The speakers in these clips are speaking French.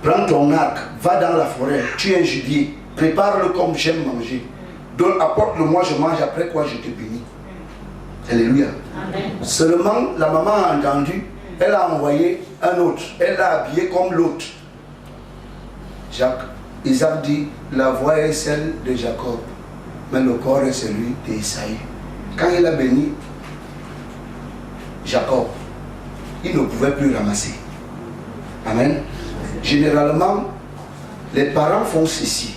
Prends ton arc, va dans la forêt, tue un gibier, prépare-le comme j'aime manger. Donc apporte-le-moi, je mange, après quoi je te bénis. Alléluia. Amen. Seulement, la maman a entendu, elle a envoyé un autre, elle l'a habillé comme l'autre. Isaac dit, la voix est celle de Jacob, mais le corps est celui d'Esaü. Quand il a béni Jacob, il ne pouvait plus ramasser. Amen. Généralement, les parents font ceci.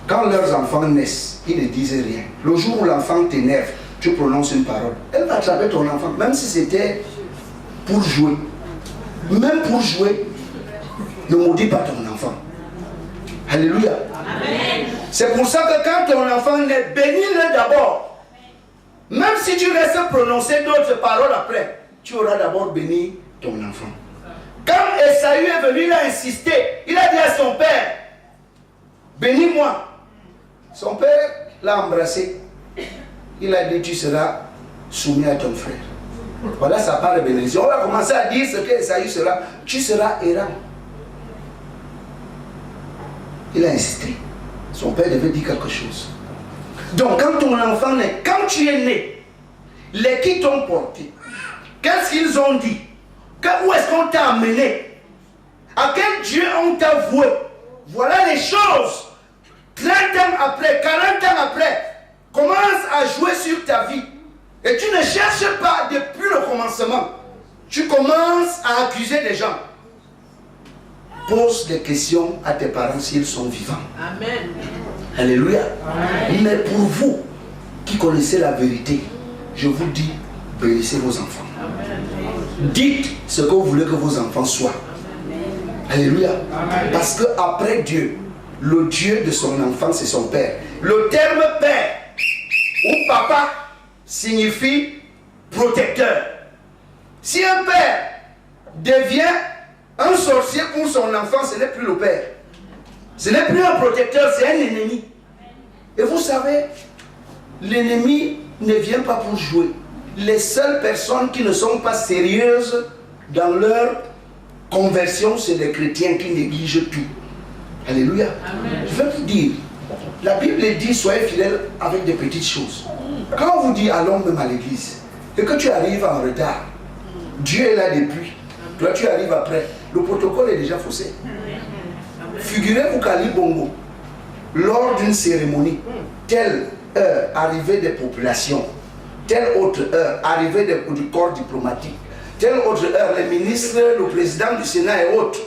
Quand leurs enfants naissent, ils ne disent rien. Le jour où l'enfant t'énerve, tu prononces une parole. Elle va attraper ton enfant, même si c'était pour jouer. Même pour jouer, ne maudis pas ton enfant. Alléluia. Amen. C'est pour ça que quand ton enfant naît, bénis-le d'abord. Même si tu restes prononcer d'autres paroles après, tu auras d'abord béni ton enfant. Quand Esaü est venu, il a insisté. Il a dit à son père, bénis-moi. Son père l'a embrassé. Il a dit, tu seras soumis à ton frère. Voilà sa part de bénédiction. On va commencer à dire ce que Esaü sera. Tu seras errant. Il a insisté. Son père devait dire quelque chose. Donc quand ton enfant naît, quand tu es né, les qui t'ont porté, qu'est-ce qu'ils ont dit? Où est-ce qu'on t'a amené? À quel Dieu on t'a voué? Voilà les choses. 30 ans après, 40 ans après, commence à jouer sur ta vie. Et tu ne cherches pas depuis le commencement. Tu commences à accuser les gens. Pose des questions à tes parents s'ils sont vivants. Amen. Alléluia. Amen. Mais pour vous qui connaissez la vérité, je vous dis, bénissez vos enfants. Amen. Dites ce que vous voulez que vos enfants soient. Amen. Alléluia. Amen. Parce que après Dieu, le Dieu de son enfant, c'est son père. Le terme père ou papa signifie protecteur. Si un père devient un sorcier pour son enfant, ce n'est plus le père. Ce n'est plus un protecteur, c'est un ennemi. Et vous savez, l'ennemi ne vient pas pour jouer. Les seules personnes qui ne sont pas sérieuses dans leur conversion, c'est les chrétiens qui négligent tout. Alléluia. Amen. Je vais vous dire, la Bible dit, soyez fidèles avec des petites choses. Quand on vous dit allons même à l'église, et que tu arrives en retard, Dieu est là depuis. Toi tu arrives après, le protocole est déjà faussé. Figurez-vous qu'Ali Bongo, lors d'une cérémonie, telle heure, arrivée des populations, telle autre heure, arrivée du corps diplomatique, telle autre heure, les ministres, le président du Sénat et autres,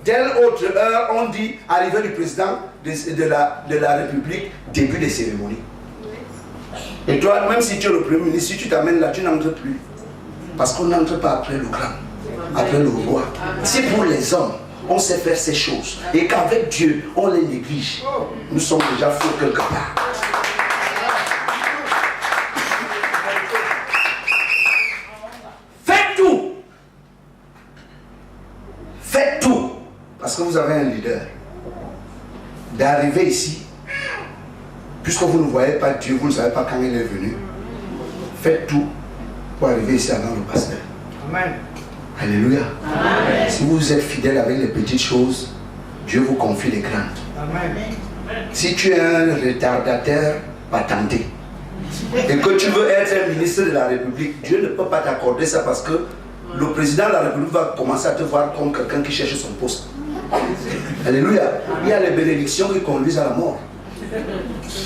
telle autre heure, on dit arrivée du président de la République, début des cérémonies. Et toi, même si tu es le premier ministre, si tu t'amènes là, tu n'entres plus. Parce qu'on n'entre pas après le grand, après le roi. C'est pour les hommes. On sait faire ces choses. Et qu'avec Dieu, on les néglige. Nous sommes déjà fous quelque part. Faites tout. Faites tout. Parce que vous avez un leader. D'arriver ici, puisque vous ne voyez pas Dieu, vous ne savez pas quand il est venu. Faites tout pour arriver ici avant le pasteur. Amen. Alléluia. Amen. Si vous êtes fidèle avec les petites choses, Dieu vous confie les grandes. Amen. Si tu es un retardataire patenté et que tu veux être un ministre de la République, Dieu ne peut pas t'accorder ça parce que le président de la République va commencer à te voir comme quelqu'un qui cherche son poste. Alléluia. Il y a les bénédictions qui conduisent à la mort.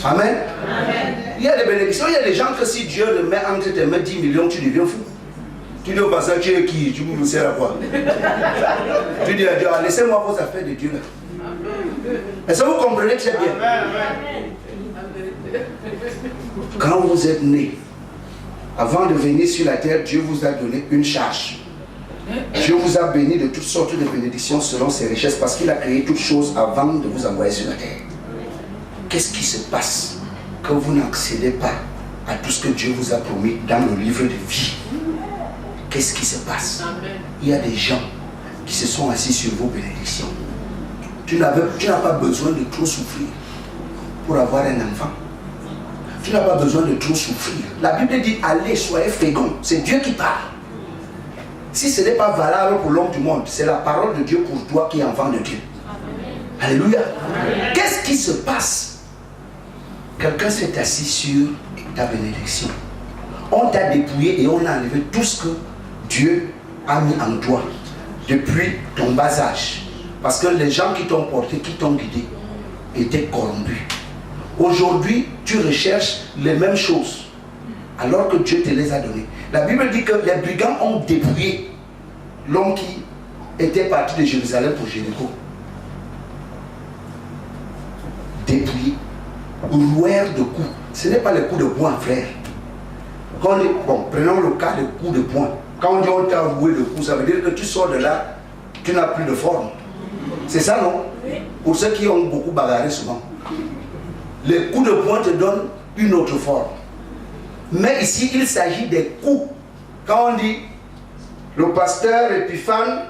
Amen. Amen. Il y a des bénédictions, il y a des gens que si Dieu le met entre tes mains 10 millions, tu deviens fou. Tu dis au passage, tu es qui? Tu me sers à quoi? Tu dis à Dieu, laissez-moi vos affaires de Dieu là. Est-ce que vous comprenez très bien? Quand vous êtes né, avant de venir sur la terre, Dieu vous a donné une charge. Dieu vous a béni de toutes sortes de bénédictions selon ses richesses parce qu'il a créé toutes choses avant de vous envoyer sur la terre. Qu'est-ce qui se passe que vous n'accédez pas à tout ce que Dieu vous a promis dans le livre de vie? Qu'est-ce qui se passe? Il y a des gens qui se sont assis sur vos bénédictions. Tu n'as pas besoin de trop souffrir pour avoir un enfant. Tu n'as pas besoin de trop souffrir. La Bible dit allez, soyez féconds. C'est Dieu qui parle. si ce n'est pas valable pour l'homme du monde, c'est la parole de Dieu pour toi qui est enfant de Dieu. Amen. Alléluia. Qu'est-ce qui se passe? Quelqu'un s'est assis sur ta bénédiction. On t'a dépouillé et on a enlevé tout ce que Dieu a mis en toi depuis ton bas âge. Parce que les gens qui t'ont porté, qui t'ont guidé, étaient corrompus. Aujourd'hui, tu recherches les mêmes choses alors que Dieu te les a donnés. La Bible dit que les brigands ont dépouillé l'homme qui était parti de Jérusalem pour Jéricho. Dépouillé. Roueur de coups. Ce n'est pas le coup de poing, frère. Bon, prenons le cas de coup de poing. Quand on dit on t'a roué de coups, ça veut dire que tu sors de là, tu n'as plus de forme. C'est ça, non? Pour ceux qui ont beaucoup bagarré souvent. Les coups de poing te donnent une autre forme. Mais ici, il s'agit des coups. Quand on dit le pasteur Épiphane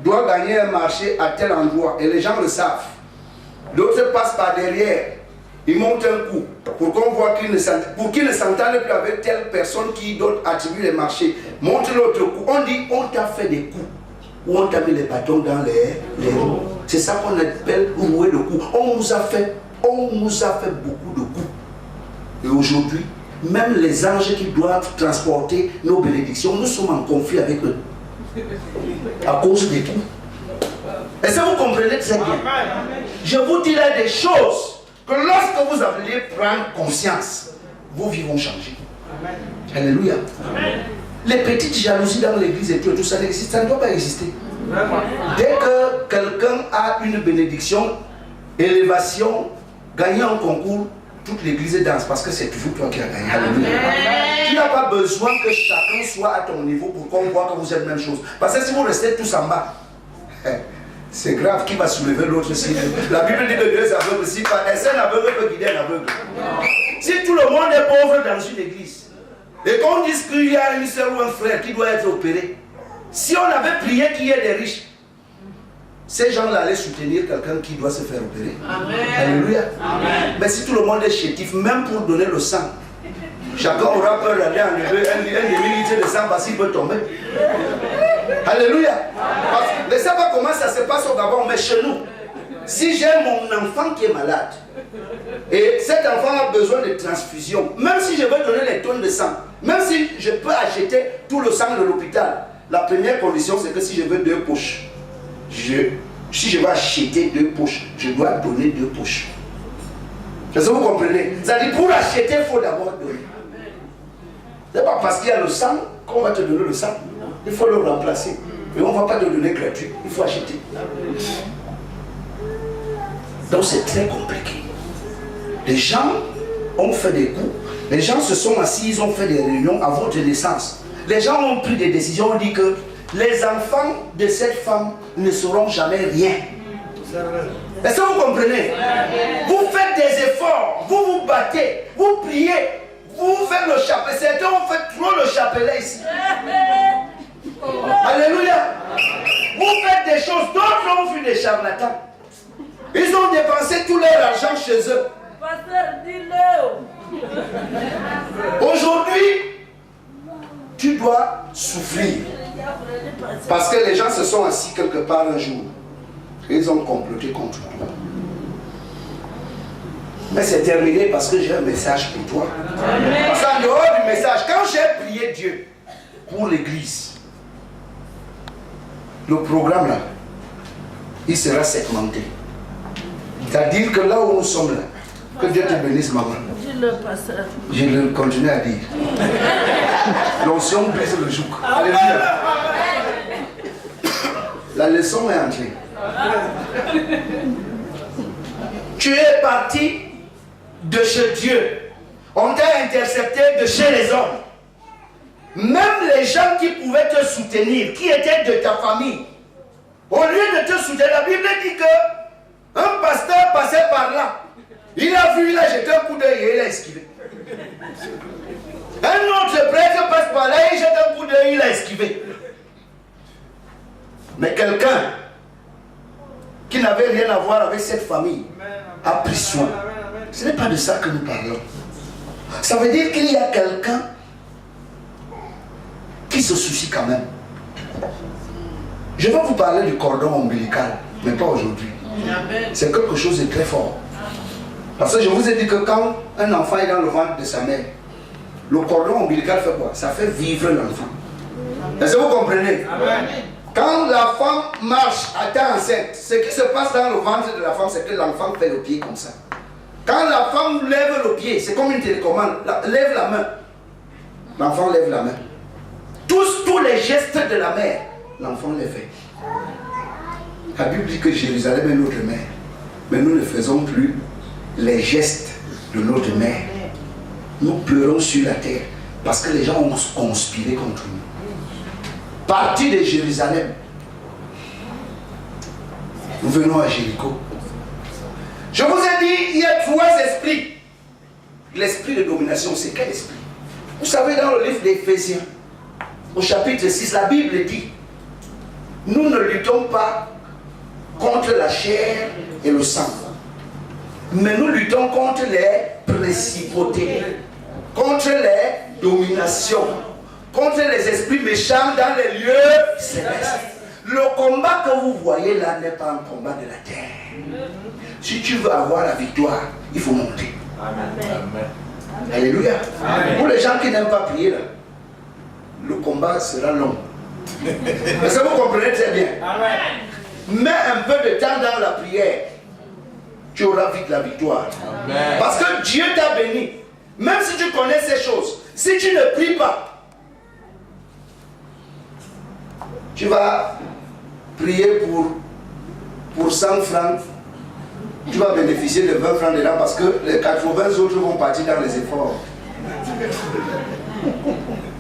doit gagner un marché à tel endroit, et les gens le savent. L'autre passe par derrière, il monte un coup pour qu'on voit qu'il ne s'entende plus avec telle personne qui d'autres attribue les marchés. Monte l'autre coup. On dit on t'a fait des coups. Ou on t'a mis les bâtons dans les roues. C'est ça qu'on appelle rouer de coups. On nous a fait beaucoup de coups. Et aujourd'hui, même les anges qui doivent transporter nos bénédictions, nous sommes en conflit avec eux. À cause des coups. Est-ce que vous comprenez très bien? Je vous dirai des choses que lorsque vous allez prendre conscience, vos vies vont changer. Alléluia. Les petites jalousies dans l'église et tout ça n'existe, ça ne doit pas exister. Dès que quelqu'un a une bénédiction, élévation, gagner un concours, toute l'église danse parce que c'est toujours toi qui as gagné. Alléluia. Tu n'as pas besoin que chacun soit à ton niveau pour qu'on voit que vous êtes la même chose. Parce que si vous restez tous en bas, c'est grave, qui va soulever l'autre si la Bible dit que Dieu est aveugle. Si un aveugle peut guider un aveugle. Si tout le monde est pauvre dans une église, et qu'on dise qu'il y a une soeur ou un frère qui doit être opéré, si on avait prié qu'il y ait des riches, ces gens-là allaient soutenir quelqu'un qui doit se faire opérer. Amen. Alléluia. Amen. Mais si tout le monde est chétif, même pour donner le sang, chacun aura peur d'aller enlever un demi-litre de sang parce qu'il peut tomber. Alléluia. Parce que, ne sais pas comment ça se passe au Gabon, mais chez nous, si j'ai mon enfant qui est malade, et cet enfant a besoin de transfusion, même si je veux donner les tonnes de sang, même si je peux acheter tout le sang de l'hôpital, la première condition c'est que si je veux 2 poches, si je veux acheter 2 poches, je dois donner 2 poches. Est-ce que vous comprenez? C'est-à-dire pour acheter, il faut d'abord donner. Ce n'est pas parce qu'il y a le sang qu'on va te donner le sang. Il faut le remplacer. Mais on ne va pas te donner gratuit. Il faut acheter. Donc c'est très compliqué. Les gens ont fait des coups. Les gens se sont assis, ils ont fait des réunions à votre naissance. Les gens ont pris des décisions. On dit que les enfants de cette femme ne seront jamais rien. Est-ce que vous comprenez? Vous faites des efforts, vous vous battez, vous priez, vous faites le chapelet. Certains ont fait trop le chapelet ici. Alléluia. Vous faites des choses, d'autres ont vu des charlatans. Ils ont dépensé tout leur argent chez eux. Aujourd'hui, tu dois souffrir. Parce que les gens se sont assis quelque part un jour. Et ils ont comploté contre toi. Mais c'est terminé parce que j'ai un message pour toi. Parce qu'en dehors du message, quand j'ai prié Dieu pour l'église, le programme là, il sera segmenté. C'est-à-dire que là où nous sommes là, que Dieu te bénisse, maman. Je le continue à dire. L'onction brise le joug. Alléluia. La leçon est entrée. Tu es parti de chez Dieu. On t'a intercepté de chez les hommes. Même les gens qui pouvaient te soutenir, qui étaient de ta famille, au lieu de te soutenir, la Bible dit que un pasteur passait par là. Il a vu, il a jeté un coup d'œil et il a esquivé. Un autre prêtre passe par là, il jette un coup d'œil, il a esquivé. Mais quelqu'un qui n'avait rien à voir avec cette famille a pris soin. Ce n'est pas de ça que nous parlons. Ça veut dire qu'il y a quelqu'un qui se soucie quand même. Je vais vous parler du cordon ombilical, mais pas aujourd'hui. C'est quelque chose de très fort. Parce que je vous ai dit que quand un enfant est dans le ventre de sa mère, le cordon ombilical fait quoi? Ça fait vivre l'enfant. Est-ce que vous comprenez? Amen. Quand la femme marche à temps enceinte, ce qui se passe dans le ventre de la femme, c'est que l'enfant fait le pied comme ça. Quand la femme lève le pied, c'est comme une télécommande, lève la main. L'enfant lève la main. Tous les gestes de la mère, l'enfant les fait. La Bible dit que Jérusalem est notre mère. Mais nous ne faisons plus les gestes de notre mère. Nous pleurons sur la terre parce que les gens ont conspiré contre nous. Parti de Jérusalem, nous venons à Jéricho. Je vous ai dit, il y a 3 esprits. L'esprit de domination, c'est quel esprit? Vous savez, dans le livre d'Éphésiens, au chapitre 6, la Bible dit, nous ne luttons pas contre la chair et le sang, mais nous luttons contre les principautés, contre les dominations, contre les esprits méchants dans les lieux célestes. Le combat que vous voyez là n'est pas un combat de la terre. Si tu veux avoir la victoire, il faut monter. Amen. Alléluia. Amen. Pour les gens qui n'aiment pas prier là, le combat sera long. Est-ce que vous comprenez très bien? Amen. Mets un peu de temps dans la prière, tu auras vite la victoire. Amen. Parce que Dieu t'a béni. Même si tu connais ces choses, si tu ne pries pas, tu vas prier pour 100 francs, tu vas bénéficier de 20 francs dedans parce que les 80 autres vont partir dans les efforts.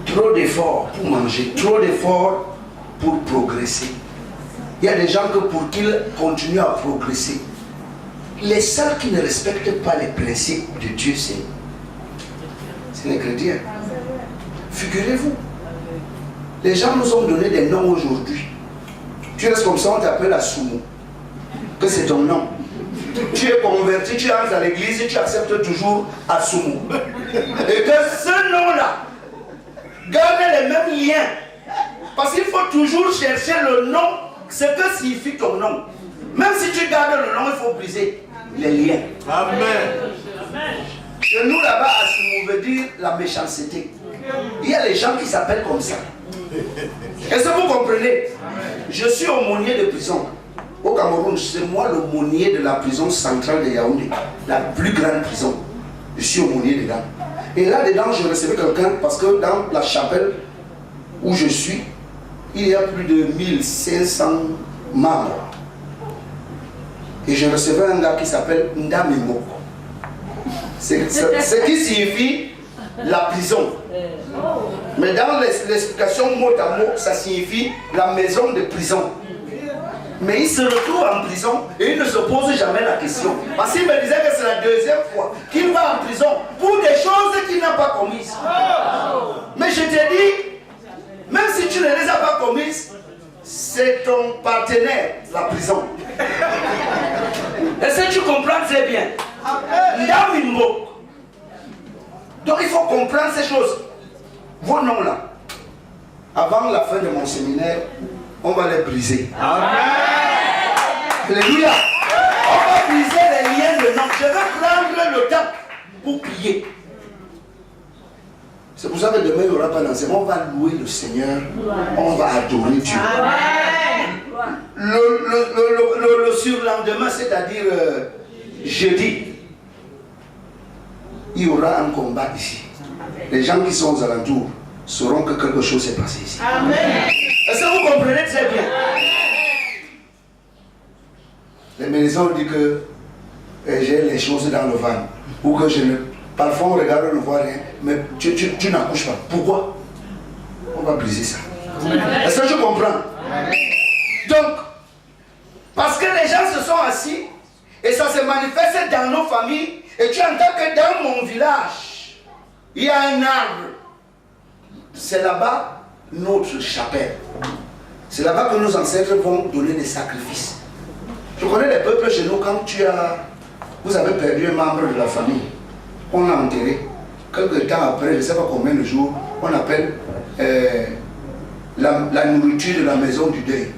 Trop d'efforts pour manger, trop d'efforts pour progresser. Il y a des gens que pour qu'ils continuent à progresser, les seuls qui ne respectent pas les principes de Dieu, c'est les chrétiens. Figurez-vous, les gens nous ont donné des noms aujourd'hui. Tu restes comme ça, on t'appelle Asumu, que c'est ton nom. Tu es converti, tu entres à l'église, tu acceptes toujours Asumu. Et que ce nom-là garde les mêmes liens. Parce qu'il faut toujours chercher le nom, ce que signifie ton nom. Même si tu gardes le nom, il faut briser les liens. Amen. Chez nous là-bas, Asumu veut dire la méchanceté. Il y a les gens qui s'appellent comme ça. Est-ce que vous comprenez? Je suis aumônier de prison. Au Cameroun, c'est moi l'aumônier de la prison centrale de Yaoundé, la plus grande prison. Je suis aumônier dedans. Et là-dedans, je recevais quelqu'un parce que dans la chapelle où je suis, il y a plus de 1500 membres. Et je recevais un gars qui s'appelle Ndamimoko. Ce qui signifie la prison. Mais dans l'explication mot à mot, ça signifie la maison de prison. Mais il se retrouve en prison et il ne se pose jamais la question. Parce qu'il me disait que c'est la 2e fois qu'il va en prison pour des choses qu'il n'a pas commises. Mais je te dis, même si tu ne les as pas commises, c'est ton partenaire, la prison. Est-ce que tu comprends très bien? Donc il faut comprendre ces choses. Vos noms là, avant la fin de mon séminaire, on va les briser. Amen. Alléluia. On va briser les liens de nom. Je vais prendre le temps pour prier. C'est pour ça que demain il n'y aura pas d'enseignement. On va louer le Seigneur. On va adorer Dieu. Amen. Le surlendemain, c'est-à-dire jeudi, il y aura un combat ici. Les gens qui sont aux alentours sauront que quelque chose s'est passé ici. Amen. Est-ce que vous comprenez très bien? Les médecins ont dit que j'ai les choses dans le ventre. Ou que je ne... Parfois on regarde, on ne voit rien. Mais tu n'accouches pas. Pourquoi? On va briser ça. Est-ce que je comprends? Donc, parce que les gens se sont assis et ça se manifeste dans nos familles. Et tu entends que dans mon village, il y a un arbre. C'est là-bas notre chapelle. C'est là-bas que nos ancêtres vont donner des sacrifices. Je connais les peuples chez nous, quand vous avez perdu un membre de la famille, on l'a enterré. Quelques temps après, je ne sais pas combien de jours, on appelle la nourriture de la maison du deuil.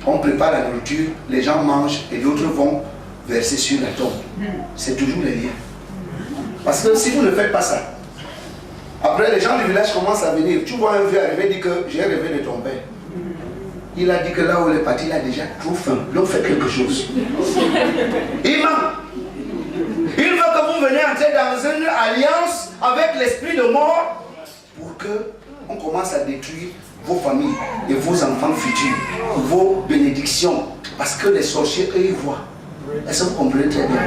On prépare la nourriture, les gens mangent et d'autres vont verser sur la tombe. C'est toujours les liens. Parce que si vous ne faites pas ça, après les gens du village commencent à venir. Tu vois un vieux arriver et dit que j'ai rêvé de ton père. Il a dit que là où il est parti, il a déjà trop faim. Il a fait quelque chose. Il ment. Il veut que vous veniez entrer dans une alliance avec l'esprit de mort pour que on commence à détruire vos familles et vos enfants futurs, vos bénédictions. Parce que les sorciers, eux, ils voient. Est-ce que vous comprenez très bien?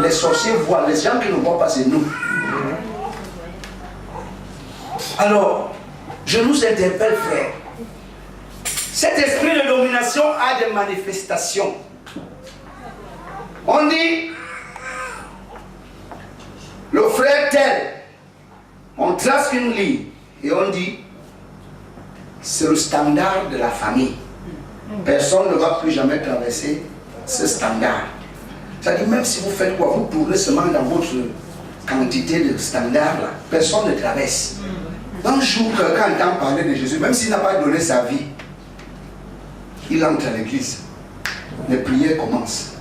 Les sorciers voient. Les gens qui ne voient pas, c'est nous. Alors, je nous interpelle, frère. Cet esprit de domination a des manifestations. On dit, le frère tel, on trace une ligne et on dit, c'est le standard de la famille. Personne ne va plus jamais traverser ce standard. C'est-à-dire, même si vous faites quoi, vous tournez seulement dans votre quantité de standard là, personne ne traverse. Un jour, quelqu'un entend parler de Jésus, même s'il n'a pas donné sa vie, il entre à l'église. Les prières commencent.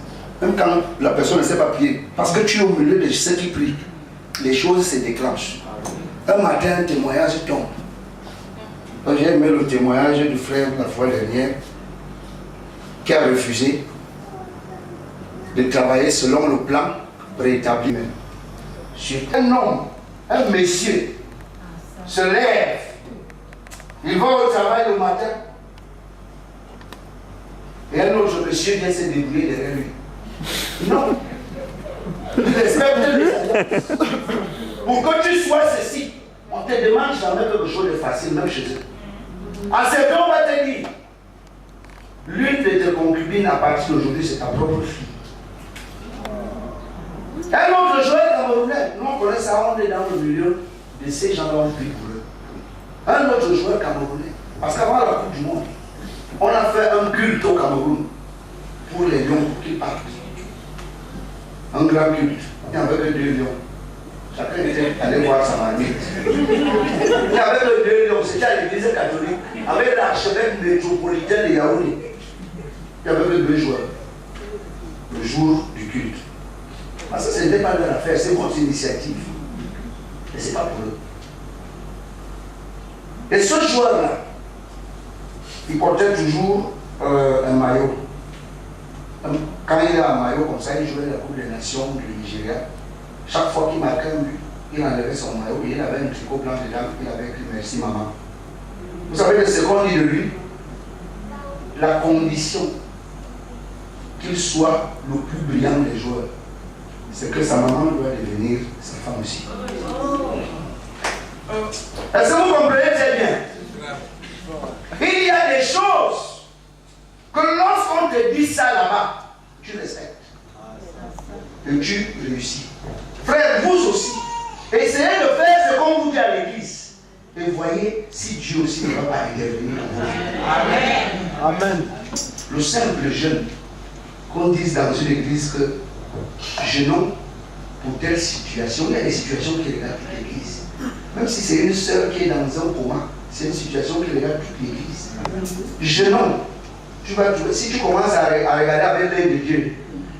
Même quand la personne ne sait pas prier, parce que tu es au milieu de ceux qui prient, les choses se déclenchent. Un matin, un témoignage tombe. J'ai aimé le témoignage du frère la fois dernière qui a refusé de travailler selon le plan préétabli. Un homme, un monsieur, se lève, il va au travail le matin, et un autre monsieur vient se débrouiller derrière lui. Non. Il respecte les alliances. Pour que tu sois ceci, on ne te demande jamais quelque chose de facile, même chez eux. À ce temps, on va te dire, l'une de tes concubines à partir d'aujourd'hui, c'est ta propre fille. Un autre joueur camerounais, nous on connaît ça, on est dans le milieu de ces gens-là, on prie pour eux. Un autre joueur camerounais, parce qu'avant la Coupe du Monde, on a fait un culte au Cameroun pour les lions qui partent. Un grand culte. Il n'y avait que 2 lions. Chacun était allé voir sa marmite. Il n'y avait que 2 lions. C'était à l'église catholique. Avec l'archevêque métropolitain de Yaoundé. Il n'y avait que 2 joueurs. Le jour du culte. Parce que ce n'était pas leur affaire, c'est votre initiative. Et ce n'est pas pour eux. Et ce joueur-là, il portait toujours un maillot. Quand il a un maillot comme ça, il jouait la Coupe des Nations du Nigeria. Chaque fois qu'il marquait un but, il enlevait son maillot et il avait un tricot blanc dedans, il avait écrit merci maman. Vous savez ce qu'on dit de lui? La condition qu'il soit le plus brillant des joueurs, c'est que sa maman doit devenir sa femme aussi. Est-ce que vous comprenez très bien? Il y a des choses que lorsqu'on te dit ça là-bas, tu respectes. Et tu réussis. Frère, vous aussi, essayez de faire ce qu'on vous dit à l'église. Et voyez si Dieu aussi ne va pas intervenir dans vos vies. Amen. Amen. Le simple jeûne, qu'on dise dans une église que jeûnons pour telle situation, il y a des situations qui regardent toute l'église. Même si c'est une sœur qui est dans un coma, c'est une situation qui regarde toute l'église. Jeûnons. Tu vas trouver, si tu commences à regarder avec l'œil de Dieu,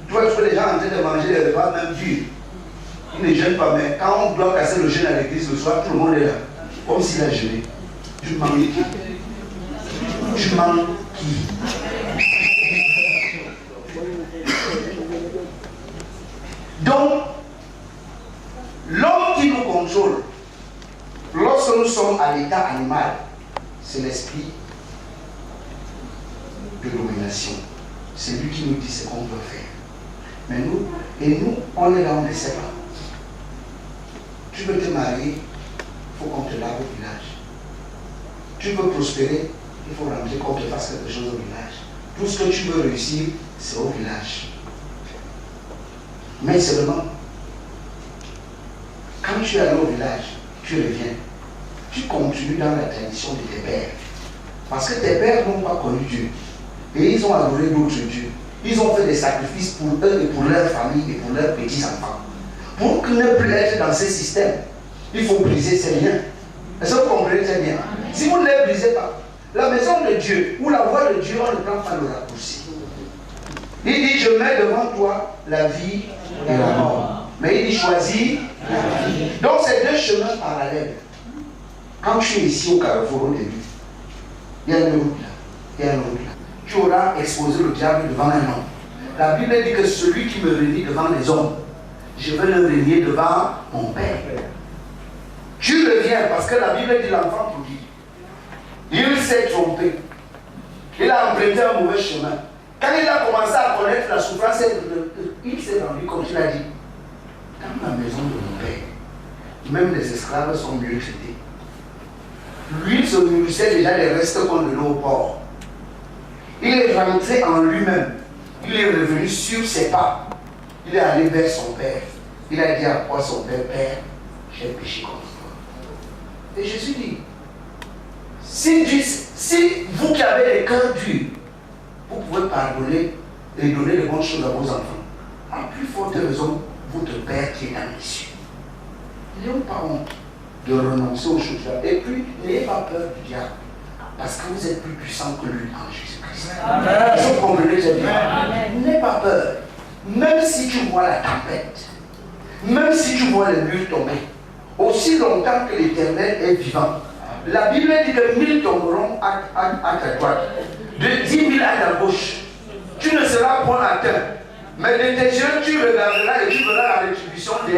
tu vas trouver les gens en train de manger les repas même durs. Ils ne jeûnent pas, mais quand on doit casser le jeûne à l'église le soir, tout le monde est là. Comme s'il a jeûné. Tu manques qui? Tu manques qui? Donc, l'homme qui nous contrôle, lorsque nous sommes à l'état animal, c'est l'esprit de domination. C'est lui qui nous dit ce qu'on doit faire. Mais nous, on est là, on ne sait pas. Tu veux te marier, il faut qu'on te lave au village. Tu veux prospérer, il faut rentrer qu'on te fasse quelque chose au village. Tout ce que tu veux réussir, c'est au village. Mais seulement, quand tu es allé au village, tu reviens, tu continues dans la tradition de tes pères. Parce que tes pères n'ont pas connu Dieu. Et ils ont adoré d'autres dieux. Ils ont fait des sacrifices pour eux et pour leur famille et pour leurs petits-enfants. Pour ne plus être dans ce système, il faut briser ces liens. Est-ce que vous comprenez très bien? Si vous ne les brisez pas, la maison de Dieu ou la voie de Dieu, on ne prend pas le raccourci. Il dit, je mets devant toi la vie et la mort. Mais il dit, choisis la vie. Donc, c'est deux chemins parallèles. Quand tu es ici au carrefour, au début, il y a une route là, il y a une route là. Tu auras exposé le diable devant un homme. La Bible dit que celui qui me renie devant les hommes, je vais le renier devant mon Père. Tu reviens parce que la Bible dit l'enfant prodigue. Il s'est trompé. Il a emprunté un mauvais chemin. Quand il a commencé à connaître la souffrance, il s'est rendu, comme tu l'as dit, dans la maison de mon Père, même les esclaves sont mieux traités. Lui, il se nourrissait déjà des restes qu'on donnait au porc. Il est rentré en lui-même. Il est revenu sur ses pas. Il est allé vers son Père. Il a dit à quoi son Père, Père, j'ai péché contre toi. Et Jésus dit, si vous qui avez les cœurs durs, vous pouvez pardonner et donner de bonnes choses à vos enfants, en plus forte raison, votre Père qui est dans les cieux. N'ayons pas honte de renoncer aux choses là. Et puis, n'ayez pas peur du diable, parce que vous êtes plus puissant que lui en Jésus-Christ. Vous comprenez, j'ai dit, n'aie pas peur. Même si tu vois la tempête, même si tu vois les murs tomber, aussi longtemps que l'Éternel est vivant, la Bible dit que 1000 tomberont à ta droite, de 10 000 à ta gauche. Tu ne seras point atteint. Mais de tes yeux, tu regarderas et tu verras la rétribution des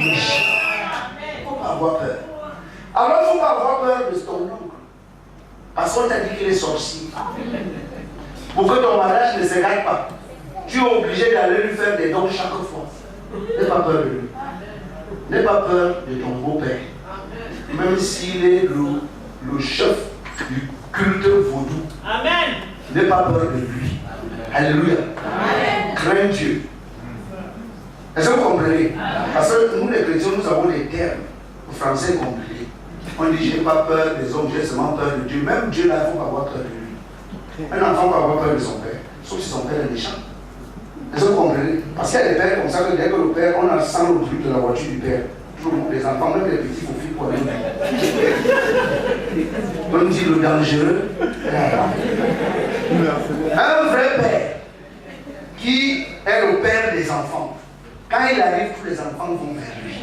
méchants. Il ne faut pas avoir peur. Alors, il ne faut pas avoir peur de ton oncle. Parce qu'on t'a dit qu'il est sorcier. Pour que ton mariage ne se rate pas, tu es obligé d'aller lui faire des dons chaque fois. N'aie pas peur de lui. N'aie pas peur de ton beau-père. Même s'il est le chef du culte vaudou. Amen. N'aie pas peur de lui. Alléluia. Amen. Crains Dieu. Est-ce que vous comprenez? Parce que nous les chrétiens, nous avons des termes français compliqués. On dit, je n'ai pas peur des hommes, j'ai seulement peur de Dieu. Même Dieu, là, il ne faut pas avoir peur de lui. Un enfant va avoir peur de son père, sauf si son père est méchant. Est-ce que vous comprenez? Parce qu'il y a des pères comme ça que dès que le père, on a sent le bruit de la voiture du père. Tout le monde, les enfants, même les petits, faut fuir pour aller. On dit le dangereux. Un vrai père qui est le père des enfants, quand il arrive, tous les enfants vont vers lui.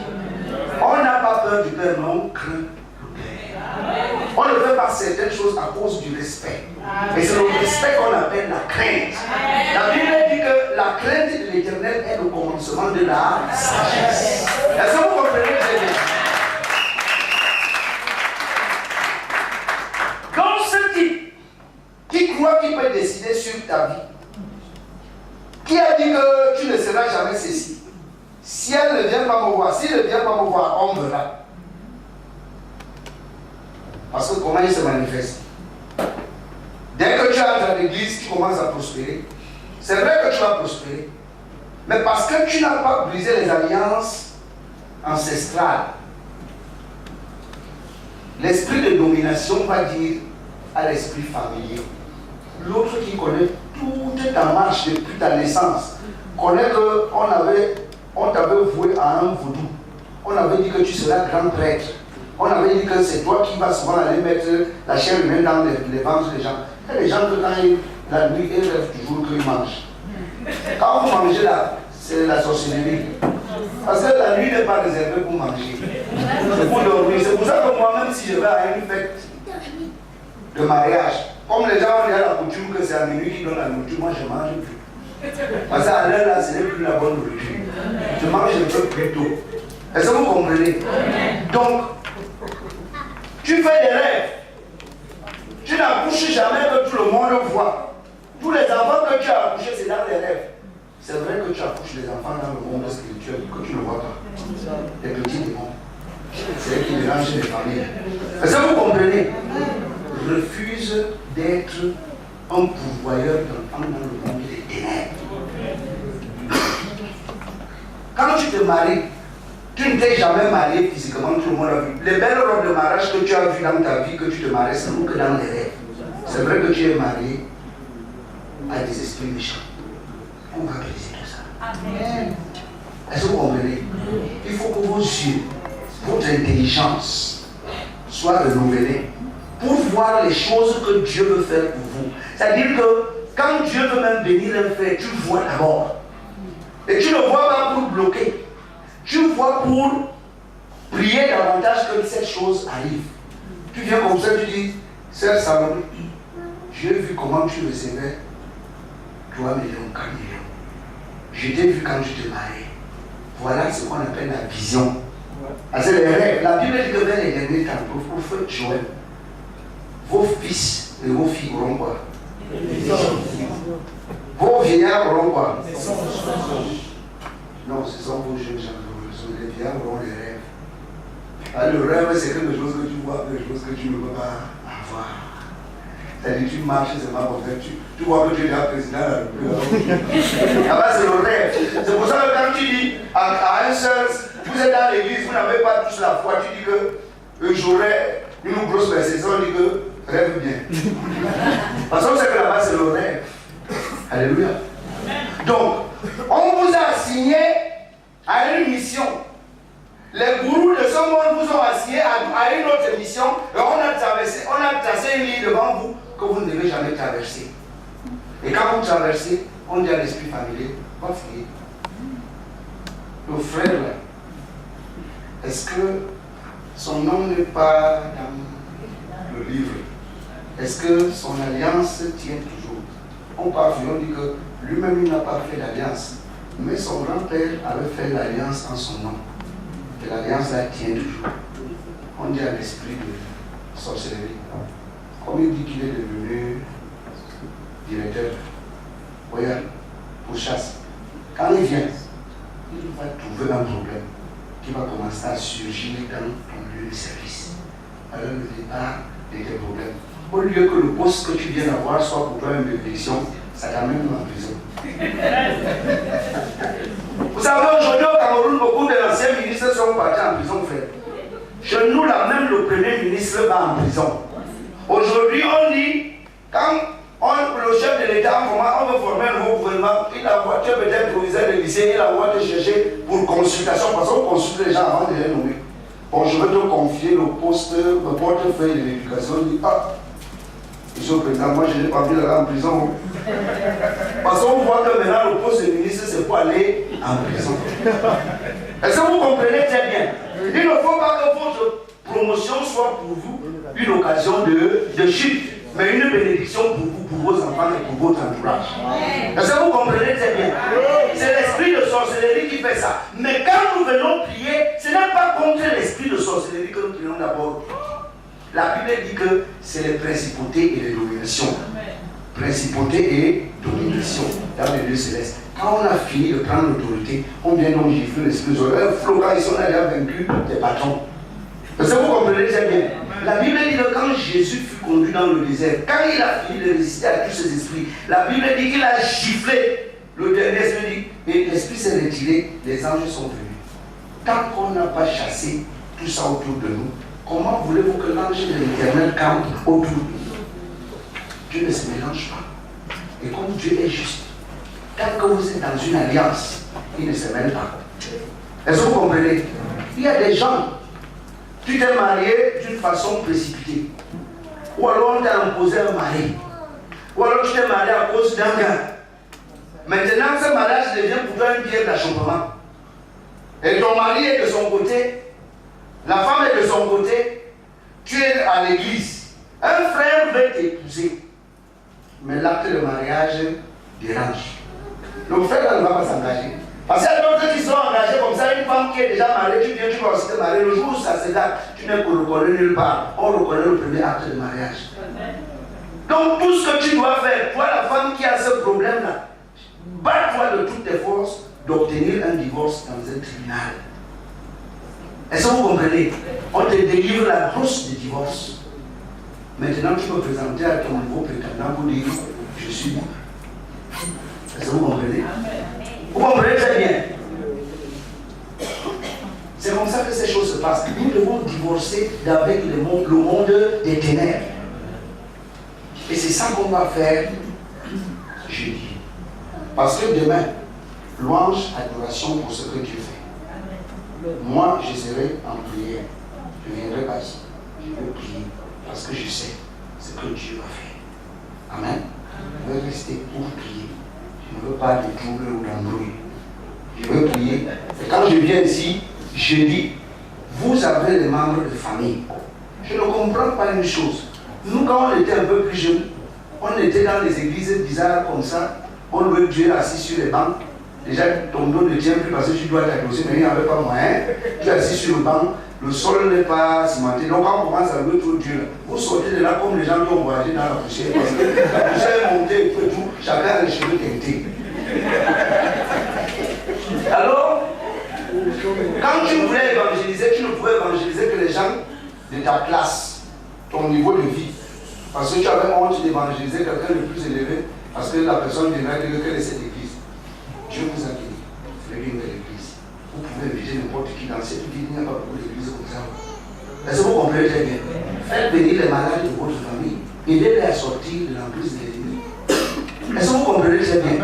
On n'a pas peur du père, mais on craint le père. On ne fait pas certaines choses à cause du respect. Et c'est le respect qu'on appelle la crainte. La Bible dit que la crainte de l'Éternel est le commencement de la sagesse. Est-ce que vous comprenez très bien? Donc ce type qui croit qu'il peut décider sur ta vie, qui a dit que tu ne seras jamais ceci, si elle ne vient pas me voir, s'il ne vient pas me voir, on verra. Parce que comment il se manifeste? Dès que tu entres à l'église, tu commences à prospérer. C'est vrai que tu vas prospérer. Mais parce que tu n'as pas brisé les alliances ancestrales, l'esprit de domination va dire à l'esprit familier. L'autre qui connaît toute ta marche depuis ta naissance, connaît qu'on t'avait voué à un vaudou. On avait dit que tu seras grand prêtre. On avait dit que c'est toi qui vas souvent aller mettre la chair humaine dans les ventres des gens. Et les gens, la nuit, ils rêvent toujours qu'ils mangent. Quand vous mangez là, c'est la sorcellerie. Parce que la nuit n'est pas réservée pour manger. C'est pour dormir. C'est pour ça que moi, même si je vais à une fête de mariage, comme les gens ont déjà la coutume que c'est à minuit qui donne la nourriture, moi je ne mange plus. Parce qu'à l'heure là, ce n'est plus la bonne nourriture. Je mange un peu plus tôt. Est-ce que vous comprenez? Donc, tu fais des rêves. Tu n'accouches jamais que tout le monde voit. Tous les enfants que tu as accouchés, c'est dans les rêves. C'est vrai que tu accouches les enfants dans le monde spirituel, que tu ne vois pas. Les petits démons. C'est eux qui dérangent les familles. Est-ce que vous comprenez? Refuse d'être un pourvoyeur d'enfants dans le monde des ténèbres. Quand tu te maries, tu ne t'es jamais marié physiquement, tout le monde a vu. Les belles robes de mariage que tu as vues dans ta vie, que tu te maries, c'est nous que dans les rêves. C'est vrai que tu es marié à des esprits méchants. On va briser tout ça. Amen. Est-ce que vous comprenez? Il faut que vos yeux, votre intelligence soit renouvelée pour voir les choses que Dieu veut faire pour vous. C'est-à-dire que quand Dieu veut même bénir un frère, tu vois d'abord. Et tu ne vois pas pour bloquer. Tu vois pour prier davantage que cette chose arrive. Tu viens comme ça, tu dis, Sœur Salomé, j'ai vu comment tu recevais 3 millions, 4 millions. Je t'ai vu quand tu te mariais. Voilà ce qu'on appelle la vision. Parce que les rêves, la Bible dit que vers les derniers temps, pour faire Joël, vos fils et vos filles auront quoi? Vos vieillards auront quoi? Non, ce sont vos jeunes gens. Les vieillards auront les rêves. Alors, le rêve, c'est quelque chose que tu vois, quelque chose que tu ne peux pas avoir. C'est-à-dire, tu marches, c'est pas comme ça. Tu vois que tu es déjà président de la République. Là-bas, c'est le rêve. C'est pour ça que quand tu dis à un seul, vous êtes dans l'église, vous n'avez pas tous la foi, tu dis que j'aurai une grosse perception, on dit que rêve bien. Parce qu'on sait que là-bas, c'est le rêve. Alléluia. Donc, on vous a assigné à une mission. Les gourous de ce monde vous ont assigné à une autre mission et on a tracé une ligne devant vous que vous ne devez jamais traverser. Et quand vous traversez, on dit à l'esprit familier, votre fille, le frère là, est-ce que son nom n'est pas dans le livre? Est-ce que son alliance tient toujours? On parle, on dit que lui-même il n'a pas fait d'alliance, mais son grand-père avait fait l'alliance en son nom. Et l'alliance là tient toujours. On dit à l'esprit de sorcellerie. Comme il dit qu'il est devenu directeur, voyage, pour chasse. Quand il vient, il va trouver un problème qui va commencer à surgir dans ton lieu de service. Alors le départ de tes problèmes. Au lieu que le poste que tu viens d'avoir soit pour toi une bénédiction, ça t'amène en prison. Vous savez, aujourd'hui au Cameroun, beaucoup d'anciens ministres sont partis en prison, frère. Chez nous, là, même le premier ministre va en prison. Aujourd'hui, on dit, quand le chef de l'État, on veut former un nouveau gouvernement, il a voiture peut-être proviseur de lycée, il a voulu te chercher pour consultation, parce qu'on consulte les gens avant de les nommer. Bon, je vais te confier le poste, le portefeuille de l'éducation. Il dit, ah, monsieur le président, moi je n'ai pas vu d'aller en prison. Parce qu'on voit que maintenant le poste de ministre, c'est pour aller en prison. Est-ce que vous comprenez très bien? Il ne faut pas que votre promotion soit pour vous une occasion de chute, mais une bénédiction pour vous, pour vos enfants et pour votre entourage. Est-ce que vous comprenez très bien? C'est l'esprit de sorcellerie qui fait ça. Mais quand nous venons prier, ce n'est pas contre l'esprit de sorcellerie que nous prions d'abord. La Bible dit que c'est les principautés et les dominations. Principautés et dominations dans les lieux célestes. Quand on a fini de prendre l'autorité, on vient donc gifler l'esprit de sorcellerie. Quand ici on a déjà vaincu des patrons. Est-ce que vous comprenez très bien? La Bible dit que quand Jésus fut conduit dans le désert, quand il a fini de résister à tous ces esprits, la Bible dit qu'il a giflé. Le dernier esprit dit, et l'esprit s'est retiré, les anges sont venus. Tant qu'on n'a pas chassé tout ça autour de nous, comment voulez-vous que l'ange de l'Éternel campe autour de nous? Dieu ne se mélange pas. Et comme Dieu est juste, tant que vous êtes dans une alliance, il ne se mêle pas. Est-ce que vous comprenez? Il y a des gens, tu t'es marié d'une façon précipitée. Ou alors on t'a imposé un mari. Ou alors tu t'es marié à cause d'un gars. Maintenant, ce mariage devient pour toi une pierre d'achoppement. Et ton mari est de son côté, la femme est de son côté, tu es à l'église. Un frère veut t'épouser. Mais l'acte de mariage dérange. Le frère ne va pas s'engager. Parce qu'il y a d'autres qui sont engagés comme ça, une femme qui est déjà mariée, tu viens, tu vas aussi te marier. Le jour où ça se date, tu n'es pas reconnu nulle part. On reconnaît le premier acte de mariage. Donc tout ce que tu dois faire, toi la femme qui a ce problème-là, bats-toi de toutes tes forces d'obtenir un divorce dans un tribunal. Est-ce que vous comprenez? On te délivre la grosse de divorce. Maintenant, tu peux présenter à ton nouveau prétendant pour dire je suis libre. Est-ce que vous comprenez? Vous comprenez très bien? C'est comme ça que ces choses se passent. Nous devons divorcer avec le monde des ténèbres. Et c'est ça qu'on va faire jeudi. Parce que demain, louange, adoration pour ce que Dieu fait. Moi, je serai en prière. Je ne viendrai pas ici. Je vais prier. Parce que je sais ce que Dieu va faire. Amen. Je veux rester pour prier. Je ne veux pas de trouble ou d'embrouille. Je veux prier. Et quand je viens ici, je dis, vous avez les membres de famille. Je ne comprends pas une chose. Nous, quand on était un peu plus jeunes, on était dans les églises bizarres comme ça. On louait Dieu assis sur les bancs. Déjà, ton dos ne tient plus parce que tu dois t'accrocher, mais il n'y avait pas moyen. Tu es assis sur le banc, le sol n'est pas cimenté. Donc, quand on commence à louer tout Dieu, vous sortez de là comme les gens qui ont voyagé dans la poussière. Parce que la poussière est montée et tout, chacun a les cheveux teintés. Alors, quand tu voulais évangéliser, tu ne pouvais évangéliser que les gens de ta classe, ton niveau de vie. Parce que tu avais honte d'évangéliser quelqu'un de plus élevé, parce que la personne viendrait dire quelle est cette église. Dieu vous a dit, vous voulez une belle église. Vous pouvez inviter n'importe qui dans cette ville, il n'y a pas beaucoup d'églises comme ça. Est-ce que vous comprenez très bien? Faites venir les malades de votre famille, aidez-les à sortir de l'emprise de l'ennemi. Est-ce que vous comprenez très bien?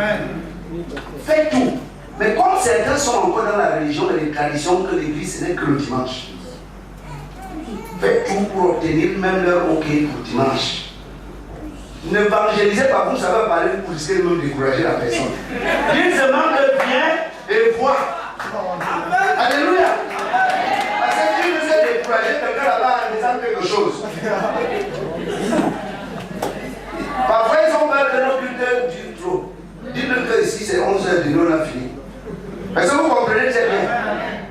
Faites tout. Mais comme certains sont encore dans la religion et les traditions que l'église ce n'est que le dimanche, faites tout pour obtenir même leur OK pour dimanche. N'évangélisez pas, vous savez parler, vous risquez de même décourager la personne. Dites seulement que viens et vois. Alléluia. Parce que Dieu nous a découragé quelqu'un là-bas en disant quelque chose. Parfois ils ont peur que nos culteurs durent trop. Dites-le que ici c'est 11h, nous on a fini. Est-ce que vous comprenez très bien?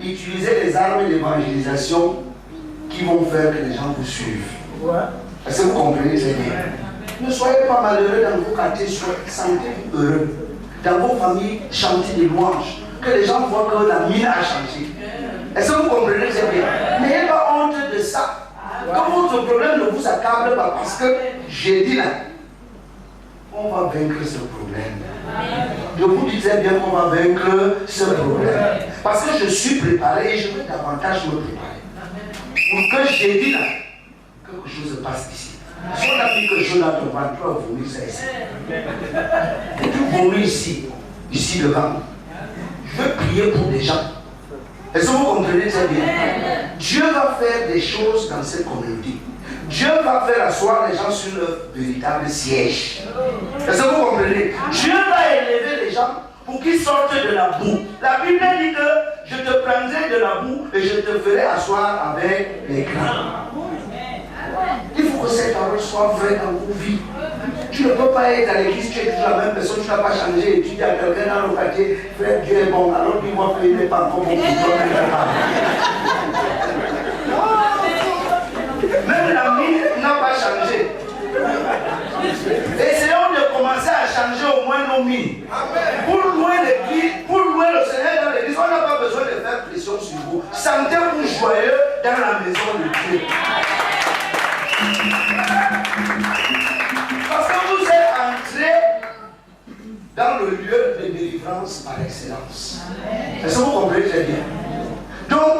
Utilisez les armes d'évangélisation qui vont faire que les gens vous suivent. Est-ce que vous comprenez très bien? Ne soyez pas malheureux dans vos quartiers, sentez-vous heureux. Dans vos familles, chantez des louanges. Que les gens voient que la mine a changé. Est-ce que vous comprenez très bien? N'ayez pas honte de ça. Que votre problème ne vous accable pas parce que j'ai dit là, on va vaincre ce problème. Je vous dis très bien qu'on va vaincre ce problème. Parce que je suis préparé et je veux davantage me préparer. Pour que j'ai dit là, quelque chose se passe ici. Si on a dit quelque chose dans ton ventre, tu vas vomir ça ici. Et tu vomis ici devant. Je veux prier pour des gens. Est-ce que vous comprenez très bien? Dieu va faire des choses dans cette communauté. Dieu va faire asseoir les gens sur leur véritable siège. Est-ce que vous comprenez? Dieu va élever les gens pour qu'ils sortent de la boue. La Bible dit que je te prendrai de la boue et je te ferai asseoir avec les grands. Il faut que cette parole soit vraie dans vos vies. Tu ne peux pas être à l'église, tu es toujours la même personne, tu n'as pas changé. Et tu dis à quelqu'un dans le quartier, frère, Dieu est bon, alors qu'il voit qu'il n'est pas encore bon pour toi. Même la mine n'a pas changé. Essayons de commencer à changer au moins nos mines. Pour louer l'église, pour louer le Seigneur dans l'église, on n'a pas besoin de faire pression sur vous. Sentez-vous joyeux dans la maison de Dieu. Parce que vous êtes entrés dans le lieu de délivrance par excellence. Est-ce que vous comprenez très bien? Donc,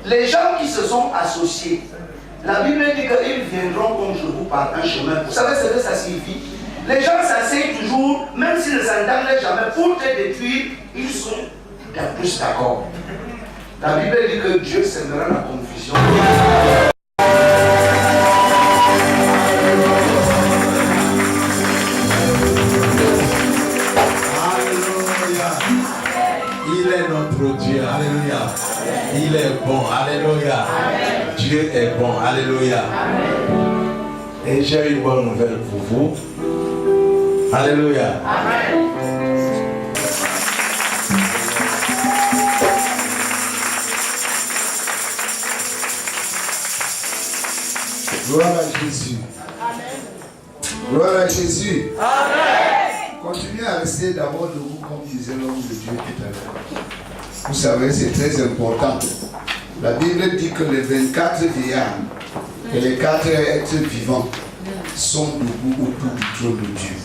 les gens qui se sont associés, la Bible dit qu'ils viendront contre vous par un chemin. Vous savez ce que ça signifie? Les gens s'asseyent toujours, même s'ils ne s'entendent jamais, pour te détruire, ils sont tous d'accord. La Bible dit que Dieu sèmera la confusion. Dieu, alléluia. Il est bon, alléluia. Amen. Dieu est bon, alléluia. Amen. Et j'ai une bonne nouvelle pour vous. Alléluia. Amen. Gloire à Jésus. Amen. Gloire à Jésus. Amen. Continuez à rester d'abord debout comme disait l'homme de Dieu tout à l'heure. Vous savez, c'est très important. La Bible dit que les 24 vieillards et les 4 êtres vivants sont debout autour du trône de Dieu.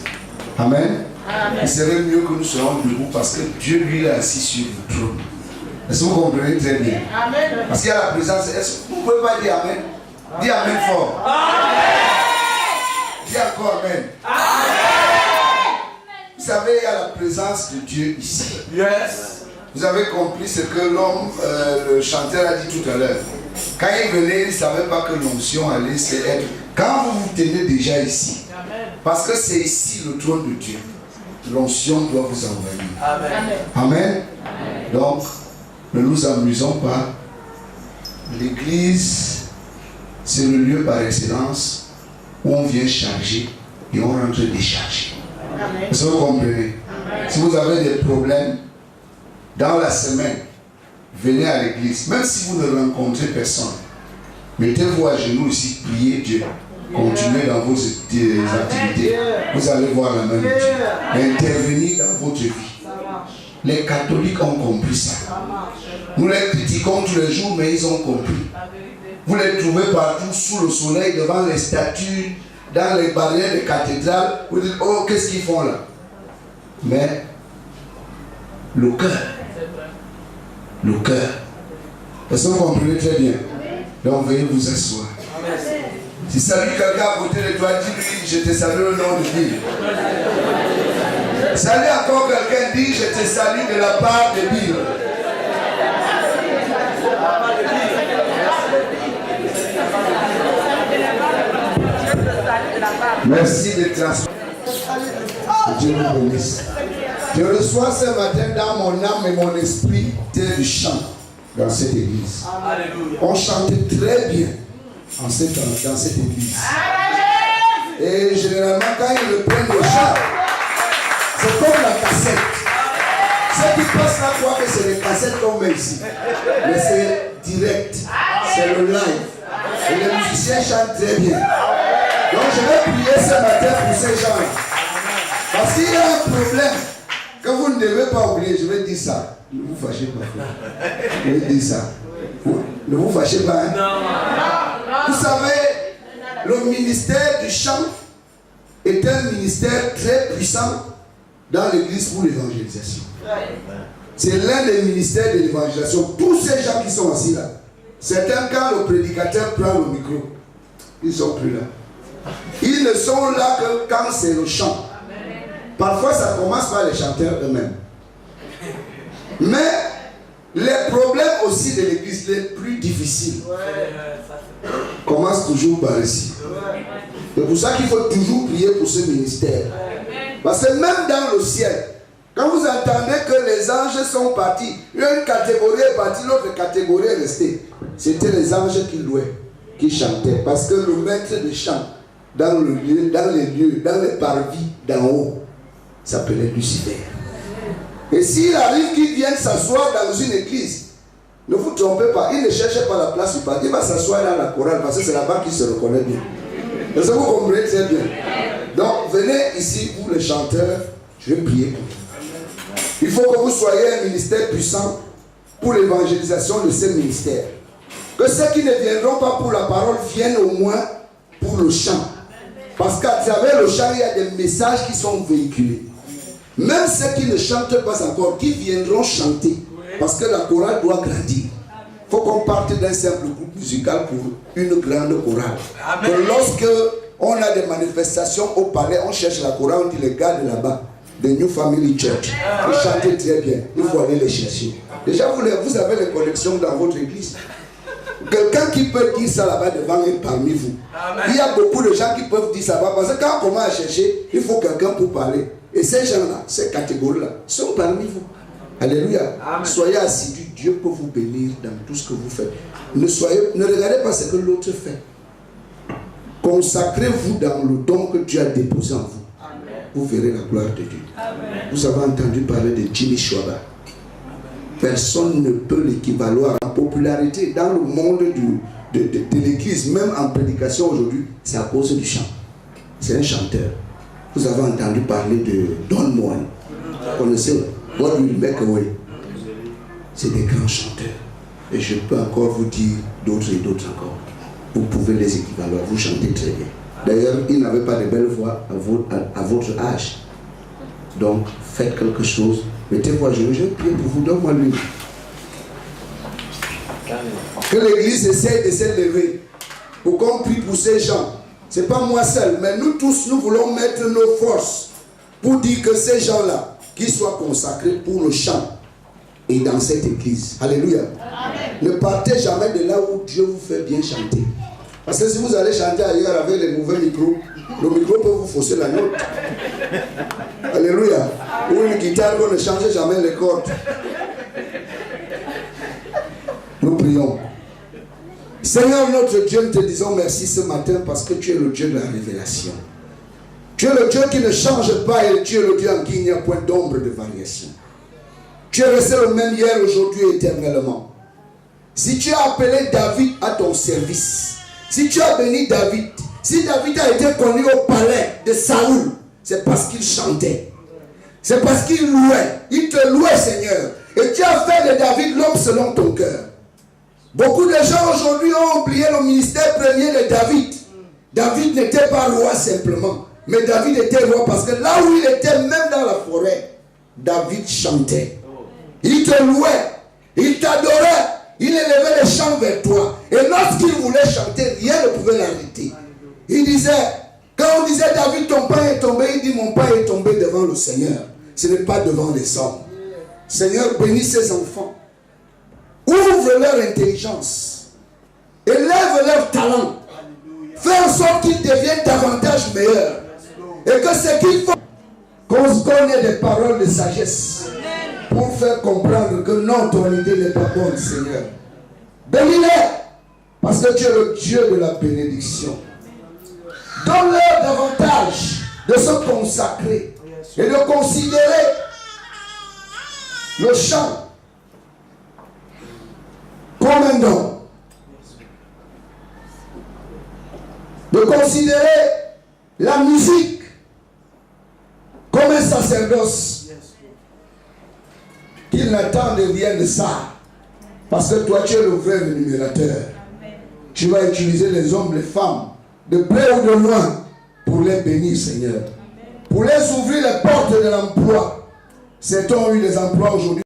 Amen. Amen. Il serait mieux que nous soyons debout parce que Dieu lui est assis sur le trône. Est-ce que vous comprenez très bien? Amen. Parce qu'il y a la présence. Est-ce que vous ne pouvez pas dire Amen? Dis Amen fort. Amen. Dis encore Amen. Amen. Vous savez, il y a la présence de Dieu ici. Yes. Vous avez compris ce que l'homme, le chanteur a dit tout à l'heure. Quand il venait, il ne savait pas que l'onction allait se être. Quand vous vous tenez déjà ici, parce que c'est ici le trône de Dieu, l'onction doit vous envahir. Amen. Amen. Donc, ne nous amusons pas. L'église, c'est le lieu par excellence où on vient charger et on rentre décharger. Est-ce que vous comprenez? Si vous avez des problèmes dans la semaine, venez à l'église. Même si vous ne rencontrez personne, mettez-vous à genoux ici, priez Dieu. Continuez dans vos activités. Vous allez voir la main de Dieu intervenir dans votre vie. Les catholiques ont compris ça. Nous les critiquons tous les jours, mais ils ont compris. Vous les trouvez partout sous le soleil, devant les statues, dans les barrières des cathédrales. Vous dites, oh, qu'est-ce qu'ils font là? Mais le cœur. Est-ce que vous comprenez très bien? Donc veuillez vous asseoir. Si salue quelqu'un à côté de toi, dis-lui, je te salue au nom de Dieu. Salut encore quelqu'un, dit, je te salue de la part de Bill. Merci de transmettre. Dieu vous bénisse. Je reçois ce matin dans mon âme et mon esprit du chant dans cette église. On chantait très bien dans cette église. Et généralement, quand ils reprennent le chant, c'est comme la cassette. Ceux qui passent là croient que c'est les cassettes qu'on met ici. Mais c'est direct. C'est le live. Et les musiciens chantent très bien. Donc je vais prier ce matin pour ces gens-là. Parce qu'il y a un problème que vous ne devez pas oublier. Je vais dire ça. Ne vous fâchez pas. Je vais dire ça. Ne vous fâchez pas. Hein? Non. Vous savez, le ministère du chant est un ministère très puissant dans l'église pour l'évangélisation. C'est l'un des ministères de l'évangélisation. Tous ces gens qui sont assis là, certains, quand le prédicateur prend le micro, ils ne sont plus là. Ils ne sont là que quand c'est le chant. Parfois, ça commence par les chanteurs eux-mêmes. Mais les problèmes aussi de l'église, les plus difficiles, commencent toujours par ici. C'est pour ça qu'il faut toujours prier pour ce ministère. Parce que même dans le ciel, quand vous entendez que les anges sont partis, une catégorie est partie, l'autre catégorie est restée. C'était les anges qui louaient, qui chantaient. Parce que le maître de chant, dans les lieux, dans les parvis d'en haut, s'appelait Lucifer. Et s'il arrive qu'il vienne s'asseoir dans une église, ne vous trompez pas, il ne cherche pas la place du parti, il va s'asseoir dans la chorale parce que c'est là-bas qu'il se reconnaît bien. Et ça vous comprenez très bien. Donc venez ici, vous les chanteurs, je vais prier pour vous. Il faut que vous soyez un ministère puissant pour l'évangélisation de ce ministère. Que ceux qui ne viendront pas pour la parole viennent au moins pour le chant. Parce qu'à travers le chant, il y a des messages qui sont véhiculés. Même ceux qui ne chantent pas encore, qui viendront chanter. Parce que la chorale doit grandir. Il faut qu'on parte d'un simple groupe musical pour une grande chorale. Que lorsque on a des manifestations au palais, on cherche la chorale, on dit les gars de là-bas, de New Family Church, ils chantent très bien. Il faut aller les chercher. Déjà, vous avez les connexions dans votre église. Quelqu'un qui peut dire ça là-bas devant eux parmi vous. Amen. Il y a beaucoup de gens qui peuvent dire ça là-bas. Parce que quand on commence à chercher, il faut quelqu'un pour parler. Et ces gens-là, ces catégories-là, sont parmi vous. Alléluia. Amen. Soyez assidus. Dieu peut vous bénir dans tout ce que vous faites. Ne regardez pas ce que l'autre fait. Consacrez-vous dans le don que Dieu a déposé en vous. Amen. Vous verrez la gloire de Dieu. Amen. Vous avez entendu parler de Jimmy Schwaber. Personne ne peut l'équivaloir en popularité dans le monde de l'église, même en prédication aujourd'hui, c'est à cause du chant. C'est un chanteur. Vous avez entendu parler de Don Moen. Vous connaissez What Will Make a Way. C'est des grands chanteurs. Et je peux encore vous dire d'autres et d'autres encore. Vous pouvez les équivaloir, vous chantez très bien. D'ailleurs, ils n'avaient pas de belle voix à votre âge. Donc, faites quelque chose. Mettez-vous à genoux, je prie pour vous, donne-moi l'huile. Que l'église essaye de s'élever pour qu'on prie pour ces gens. Ce n'est pas moi seul, mais nous tous, nous voulons mettre nos forces pour dire que ces gens-là, qu'ils soient consacrés pour le chant et dans cette église. Alléluia. Amen. Ne partez jamais de là où Dieu vous fait bien chanter. Parce que si vous allez chanter ailleurs avec les mauvais micros, le micro peut vous fausser la note. Alléluia. Ou une guitare qu'on ne change jamais les cordes. Nous prions. Seigneur notre Dieu, nous te disons merci ce matin parce que tu es le Dieu de la révélation. Tu es le Dieu qui ne change pas et tu es le Dieu en qui il n'y a point d'ombre de variation. Tu es resté le même hier, aujourd'hui et éternellement. Si tu as appelé David à ton service, si tu as béni David, si David a été conduit au palais de Saoul, c'est parce qu'il chantait. C'est parce qu'il louait. Il te louait, Seigneur. Et tu as fait de David l'homme selon ton cœur. Beaucoup de gens aujourd'hui ont oublié le ministère premier de David. David n'était pas roi simplement, mais David était roi parce que là où il était, même dans la forêt, David chantait. Il te louait, il t'adorait, il élevait les chants vers toi. Et lorsqu'il voulait chanter, rien ne pouvait l'arrêter. Il disait, quand on disait David, ton pain est tombé, il dit, mon pain est tombé devant le Seigneur. Ce n'est pas devant les hommes. Seigneur, bénis ces enfants. Ouvre leur intelligence. Élève leur talent. Fais en sorte qu'ils deviennent davantage meilleurs. Et que ce qu'ils font, qu'on ait des paroles de sagesse. Pour faire comprendre que non, ton idée n'est pas bonne, Seigneur. Bénis-les. Parce que tu es le Dieu de la bénédiction. Donne-leur davantage de se consacrer. Et de considérer le chant comme un don. De considérer la musique comme un sacerdoce. Qu'il n'attende rien de ça. Parce que toi, tu es le vrai rémunérateur. Tu vas utiliser les hommes, les femmes, de près ou de loin, pour les bénir, Seigneur. Pour les ouvrir les portes de l'emploi. Certains ont eu des emplois aujourd'hui.